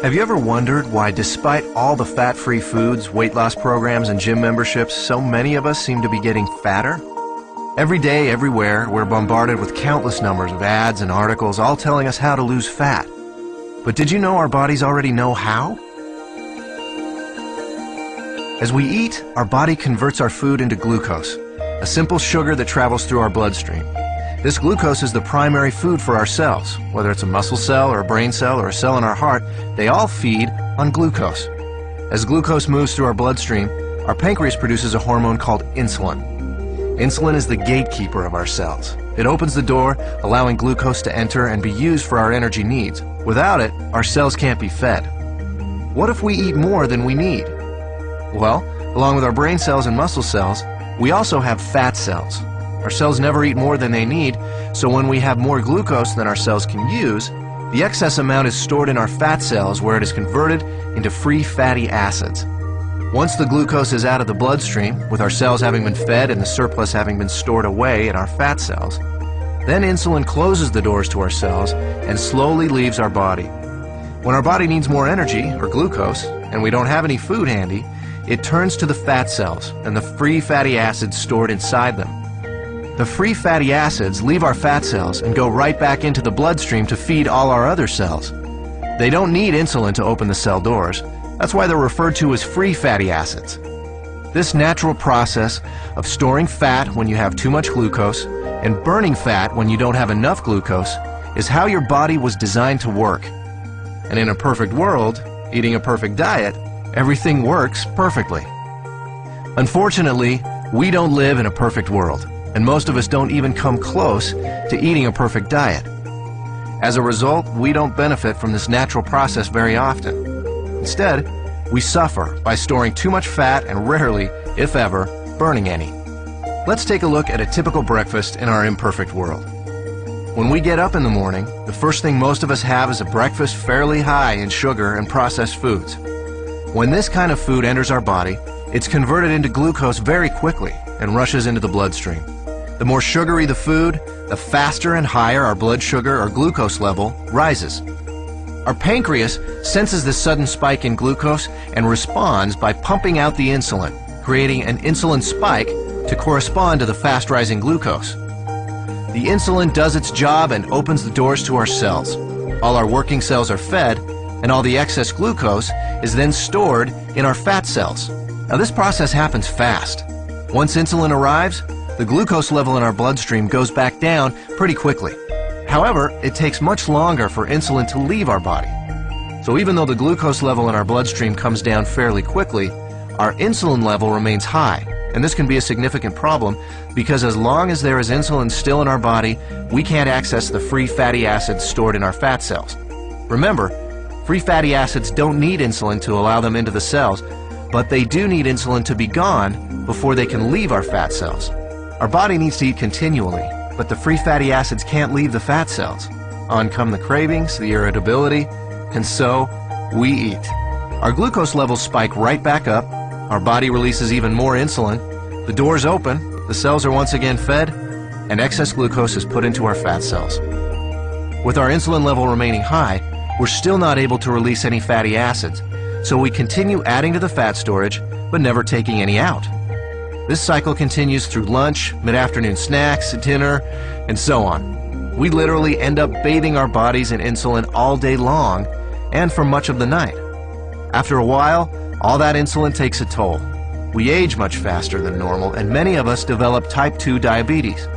Have you ever wondered why, despite all the fat-free foods, weight loss programs, and gym memberships, so many of us seem to be getting fatter? Every day, everywhere, we're bombarded with countless numbers of ads and articles all telling us how to lose fat. But did you know our bodies already know how? As we eat, our body converts our food into glucose, a simple sugar that travels through our bloodstream. This glucose is the primary food for our cells. Whether it's a muscle cell or a brain cell or a cell in our heart, they all feed on glucose. As glucose moves through our bloodstream, our pancreas produces a hormone called insulin. Insulin is the gatekeeper of our cells. It opens the door, allowing glucose to enter and be used for our energy needs. Without it, our cells can't be fed. What if we eat more than we need? Well, along with our brain cells and muscle cells, we also have fat cells. Our cells never eat more than they need, so when we have more glucose than our cells can use, the excess amount is stored in our fat cells where it is converted into free fatty acids. Once the glucose is out of the bloodstream, with our cells having been fed and the surplus having been stored away in our fat cells, then insulin closes the doors to our cells and slowly leaves our body. When our body needs more energy, or glucose, and we don't have any food handy, it turns to the fat cells and the free fatty acids stored inside them. The free fatty acids leave our fat cells and go right back into the bloodstream to feed all our other cells. They don't need insulin to open the cell doors. That's why they're referred to as free fatty acids. This natural process of storing fat when you have too much glucose and burning fat when you don't have enough glucose is how your body was designed to work. And in a perfect world, eating a perfect diet, everything works perfectly. Unfortunately, we don't live in a perfect world, and most of us don't even come close to eating a perfect diet. As a result, we don't benefit from this natural process very often. Instead, we suffer by storing too much fat and rarely, if ever, burning any. Let's take a look at a typical breakfast in our imperfect world. When we get up in the morning, the first thing most of us have is a breakfast fairly high in sugar and processed foods. When this kind of food enters our body, it's converted into glucose very quickly and rushes into the bloodstream. The more sugary the food, the faster and higher our blood sugar or glucose level rises. Our pancreas senses this sudden spike in glucose and responds by pumping out the insulin, creating an insulin spike to correspond to the fast-rising glucose. The insulin does its job and opens the doors to our cells. All our working cells are fed, and all the excess glucose is then stored in our fat cells. Now, this process happens fast. Once insulin arrives, the glucose level in our bloodstream goes back down pretty quickly. However, it takes much longer for insulin to leave our body. So even though the glucose level in our bloodstream comes down fairly quickly, our insulin level remains high. And this can be a significant problem because as long as there is insulin still in our body, we can't access the free fatty acids stored in our fat cells. Remember, free fatty acids don't need insulin to allow them into the cells, but they do need insulin to be gone before they can leave our fat cells. Our body needs to eat continually, but the free fatty acids can't leave the fat cells. On come the cravings, the irritability, and so we eat. Our glucose levels spike right back up, our body releases even more insulin, the doors open, the cells are once again fed, and excess glucose is put into our fat cells. With our insulin level remaining high, we're still not able to release any fatty acids, so we continue adding to the fat storage, but never taking any out. This cycle continues through lunch, mid-afternoon snacks, dinner, and so on. We literally end up bathing our bodies in insulin all day long and for much of the night. After a while, all that insulin takes a toll. We age much faster than normal, and many of us develop type 2 diabetes.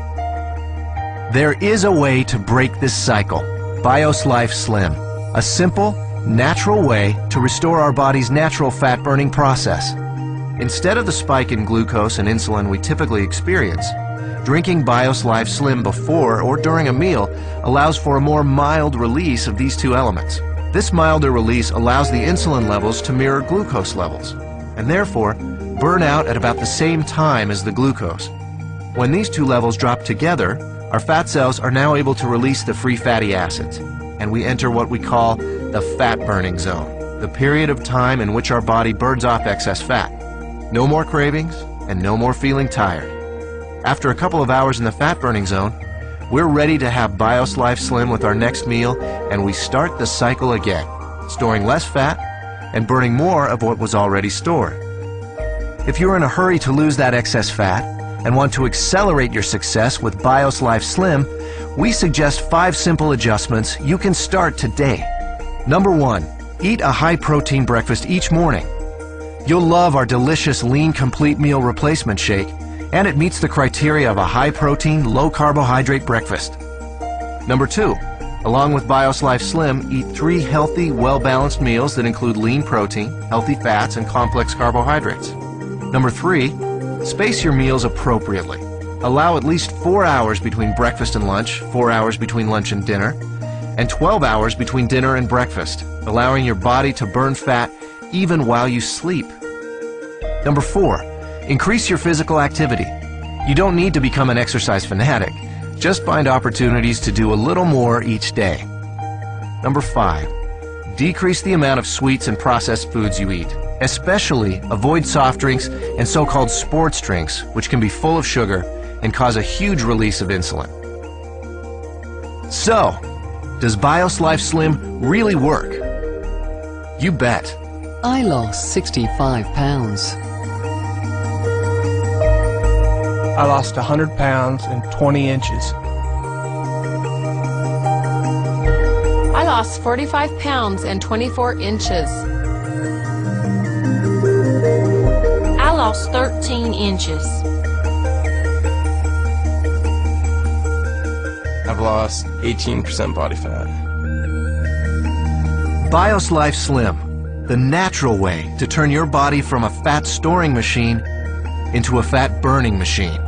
There is a way to break this cycle, BIOS Life Slim, a simple, natural way to restore our body's natural fat-burning process. Instead of the spike in glucose and insulin we typically experience, drinking BIOS Life Slim before or during a meal allows for a more mild release of these two elements. This milder release allows the insulin levels to mirror glucose levels, and therefore burn out at about the same time as the glucose. When these two levels drop together, our fat cells are now able to release the free fatty acids, and we enter what we call the fat-burning zone, the period of time in which our body burns off excess fat. No more cravings, and no more feeling tired. After a couple of hours in the fat-burning zone, we're ready to have BIOS Life Slim with our next meal, and we start the cycle again, storing less fat and burning more of what was already stored. If you're in a hurry to lose that excess fat and want to accelerate your success with BIOS Life Slim, we suggest 5 simple adjustments you can start today. Number 1, eat a high-protein breakfast each morning. You'll love our delicious Lean Complete Meal Replacement Shake, and it meets the criteria of a high-protein, low-carbohydrate breakfast. Number 2, along with BIOS Life Slim, eat 3 healthy, well-balanced meals that include lean protein, healthy fats, and complex carbohydrates. Number 3, space your meals appropriately. Allow at least 4 hours between breakfast and lunch, 4 hours between lunch and dinner, and 12 hours between dinner and breakfast, allowing your body to burn fat even while you sleep. Number 4, increase your physical activity. You don't need to become an exercise fanatic. Just find opportunities to do a little more each day. Number 5, decrease the amount of sweets and processed foods you eat. Especially avoid soft drinks and so-called sports drinks, which can be full of sugar and cause a huge release of insulin. So, does BIOS Life Slim really work? You bet. I lost 65 pounds. I lost 100 pounds and 20 inches. I lost 45 pounds and 24 inches. I lost 13 inches. I've lost 18% body fat. BIOS Life Slim, the natural way to turn your body from a fat storing machine into a fat burning machine.